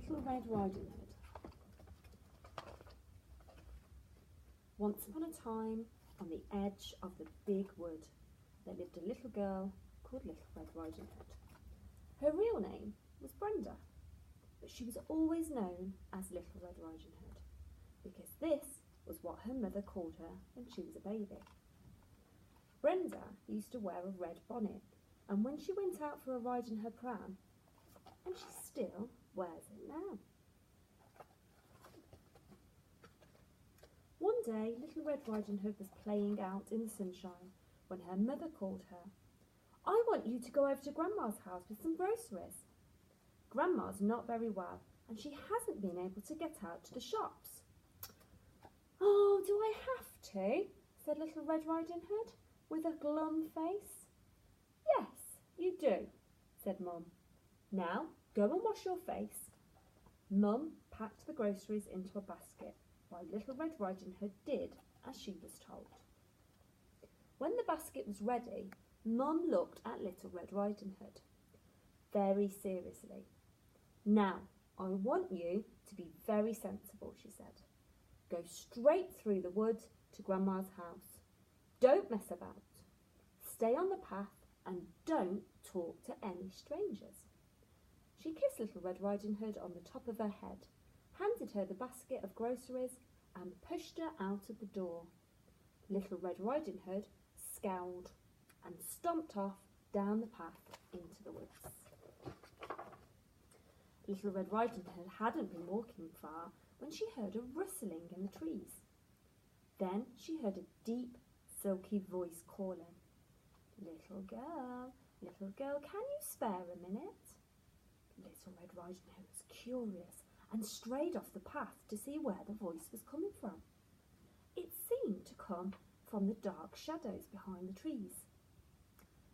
Little Red Riding Hood. Once upon a time, on the edge of the big wood, there lived a little girl called Little Red Riding Hood. Her real name was Brenda, but she was always known as Little Red Riding Hood because this was what her mother called her when she was a baby. Brenda used to wear a red bonnet, and when she went out for a ride in her pram, and she still wears it now. One day, Little Red Riding Hood was playing out in the sunshine when her mother called her. "I want you to go over to Grandma's house with some groceries. Grandma's not very well and she hasn't been able to get out to the shops." "Oh, do I have to?" said Little Red Riding Hood with a glum face. "Yes, you do," said Mum. "Now go and wash your face." Mum packed the groceries into a basket while Little Red Riding Hood did as she was told. When the basket was ready, Mum looked at Little Red Riding Hood very seriously. "Now, I want you to be very sensible," she said. "Go straight through the wood to Grandma's house. Don't mess about. Stay on the path and don't talk to any strangers." She kissed Little Red Riding Hood on the top of her head, handed her the basket of groceries and pushed her out of the door. Little Red Riding Hood scowled and stomped off down the path into the woods. Little Red Riding Hood hadn't been walking far when she heard a rustling in the trees. Then she heard a deep, silky voice calling, little girl, can you spare a minute?" Little Red Riding Hood was curious and strayed off the path to see where the voice was coming from. It seemed to come from the dark shadows behind the trees.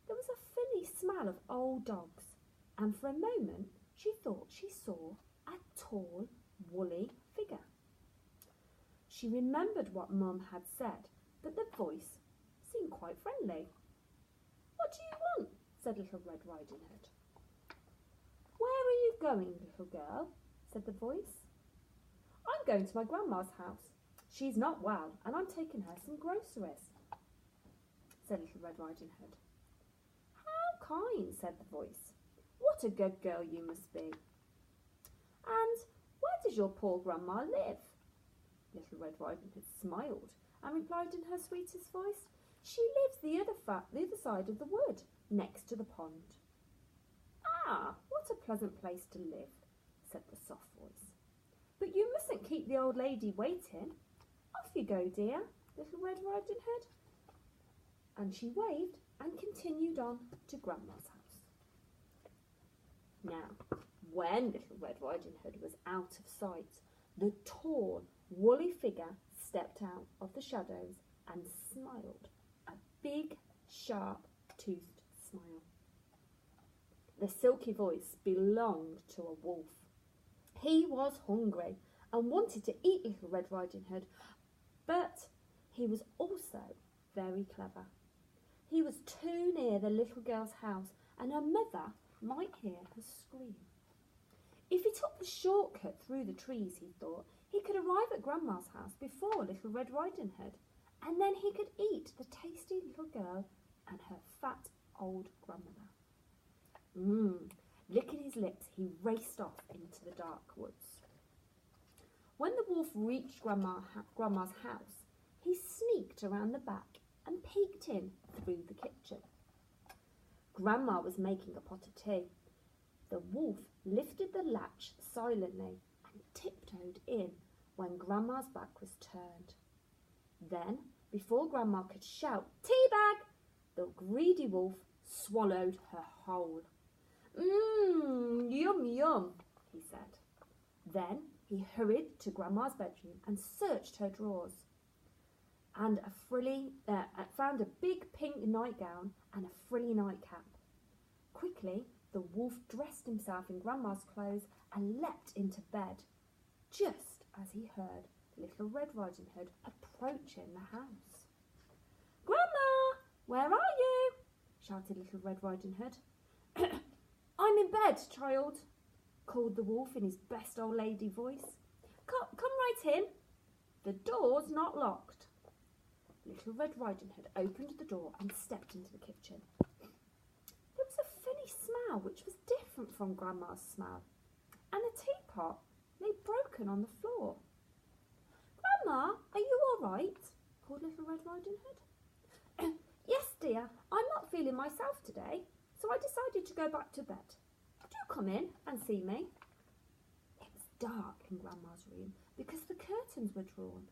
There was a funny smell of old dogs, and for a moment she thought she saw a tall, woolly figure. She remembered what Mum had said, but the voice seemed quite friendly. "What do you want?" said Little Red Riding Hood. "Where are you going, little girl?" said the voice. "I'm going to my grandma's house. She's not well, and I'm taking her some groceries," said Little Red Riding Hood. "How kind," said the voice. "What a good girl you must be. And where does your poor grandma live?" Little Red Riding Hood smiled and replied in her sweetest voice, "She lives the other side of the wood, next to the pond." "Ah, what a pleasant place to live," said the soft voice. "But you mustn't keep the old lady waiting. Off you go, dear, Little Red Riding Hood." And she waved and continued on to Grandma's house. Now, when Little Red Riding Hood was out of sight, the tall, woolly figure stepped out of the shadows and smiled, a big, sharp-toothed smile. The silky voice belonged to a wolf. He was hungry and wanted to eat Little Red Riding Hood, but he was also very clever. He was too near the little girl's house and her mother might hear her scream. If he took the shortcut through the trees, he thought, he could arrive at Grandma's house before Little Red Riding Hood, and then he could eat the tasty little girl and her fat old grandmother. Licking his lips, he raced off into the dark woods. When the wolf reached Grandma's house, he sneaked around the back and peeked in through the kitchen. Grandma was making a pot of tea. The wolf lifted the latch silently and tiptoed in when Grandma's back was turned. Then, before Grandma could shout, "Tea bag!" the greedy wolf swallowed her whole. Yum, yum," he said. Then he hurried to Grandma's bedroom and searched her drawers and found a big pink nightgown and a frilly nightcap. Quickly, the wolf dressed himself in Grandma's clothes and leapt into bed, just as he heard Little Red Riding Hood approaching the house. "Grandma, where are you?" shouted Little Red Riding Hood. "I'm in bed, child." called the wolf in his best old lady voice. Come right in. The door's not locked. Little Red Riding Hood opened the door and stepped into the kitchen. There was a funny smell which was different from Grandma's smell, and a teapot lay broken on the floor. Grandma, are you all right? Called Little Red Riding Hood. Yes, dear, I'm not feeling myself today, so I decided to go back to bed. Do come in and see me. It was dark in Grandma's room because the curtains were drawn.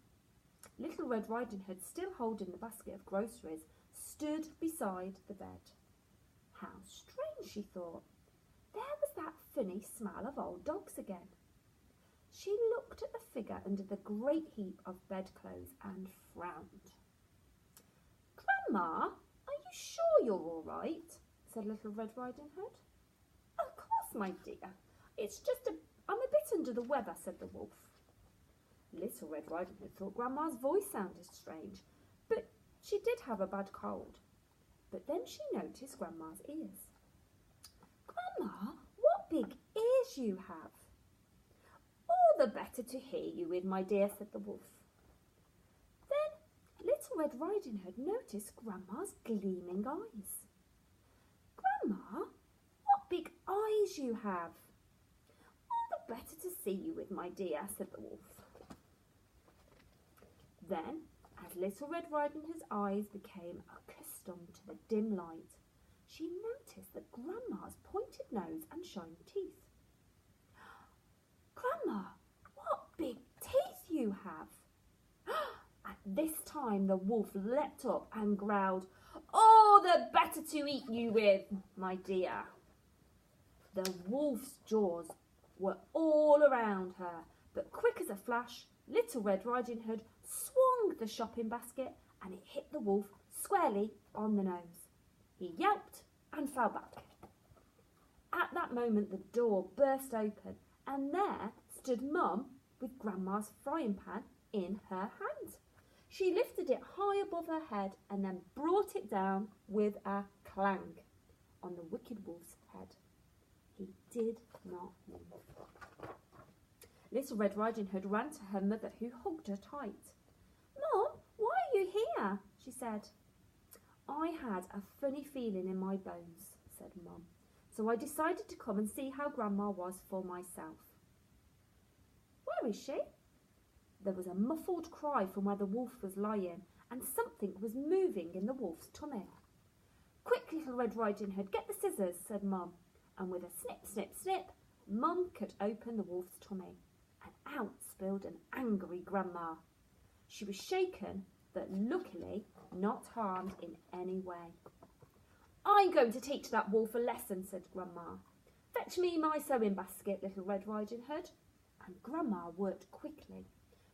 Little Red Riding Hood, still holding the basket of groceries, stood beside the bed. How strange, she thought. There was that funny smell of old dogs again. She looked at the figure under the great heap of bedclothes and frowned. Grandma, are you sure you're all right? Said Little Red Riding Hood. Of course, my dear. It's just I'm a bit under the weather, said the wolf. Little Red Riding Hood thought Grandma's voice sounded strange, but she did have a bad cold. But then she noticed Grandma's ears. Grandma, what big ears you have! All the better to hear you with, my dear, said the wolf. Then Little Red Riding Hood noticed Grandma's gleaming eyes. Grandma, what big eyes you have! All the better to see you with, my dear, said the wolf. Then, as Little Red Riding Hood's eyes became accustomed to the dim light, she noticed that Grandma's pointed nose and shiny teeth. Grandma, what big teeth you have! At this time the wolf leapt up and growled, "All the better to eat you with, my dear." The wolf's jaws were all around her, but quick as a flash, Little Red Riding Hood swung the shopping basket and it hit the wolf squarely on the nose. He yelped and fell back. At that moment the door burst open and there stood Mum with Grandma's frying pan in her hand. She lifted it high above her head and then brought it down with a clang on the wicked wolf's head. He did not move. Little Red Riding Hood ran to her mother, who hugged her tight. Mum, why are you here? She said. I had a funny feeling in my bones, said Mum, so I decided to come and see how Grandma was for myself. Where is she? There was a muffled cry from where the wolf was lying, and something was moving in the wolf's tummy. Quick, Little Red Riding Hood, get the scissors, said Mum, and with a snip, snip, snip, Mum cut open the wolf's tummy, and out spilled an angry Grandma. She was shaken, but luckily not harmed in any way. I'm going to teach that wolf a lesson, said Grandma. Fetch me my sewing basket, Little Red Riding Hood. And Grandma worked quickly.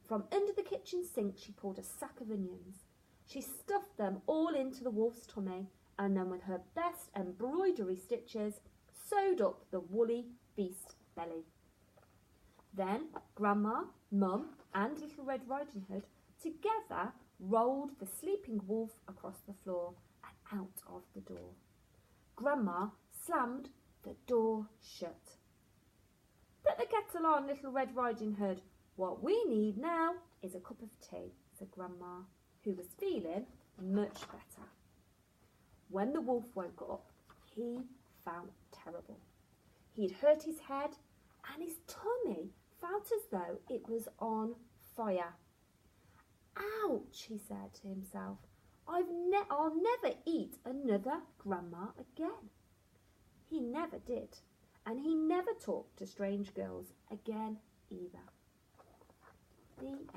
From under the kitchen sink she pulled a sack of onions. She stuffed them all into the wolf's tummy and then with her best embroidery stitches sewed up the woolly beast's belly. Then Grandma, Mum and Little Red Riding Hood together rolled the sleeping wolf across the floor and out of the door. Grandma slammed the door shut. Put the kettle on, Little Red Riding Hood. What we need now is a cup of tea, said Grandma, who was feeling much better. When the wolf woke up, he felt terrible. He'd hurt his head and his tummy felt as though it was on fire. Ouch, he said to himself. I'll never eat another Grandma again. He never did, and he never talked to strange girls again either. The end.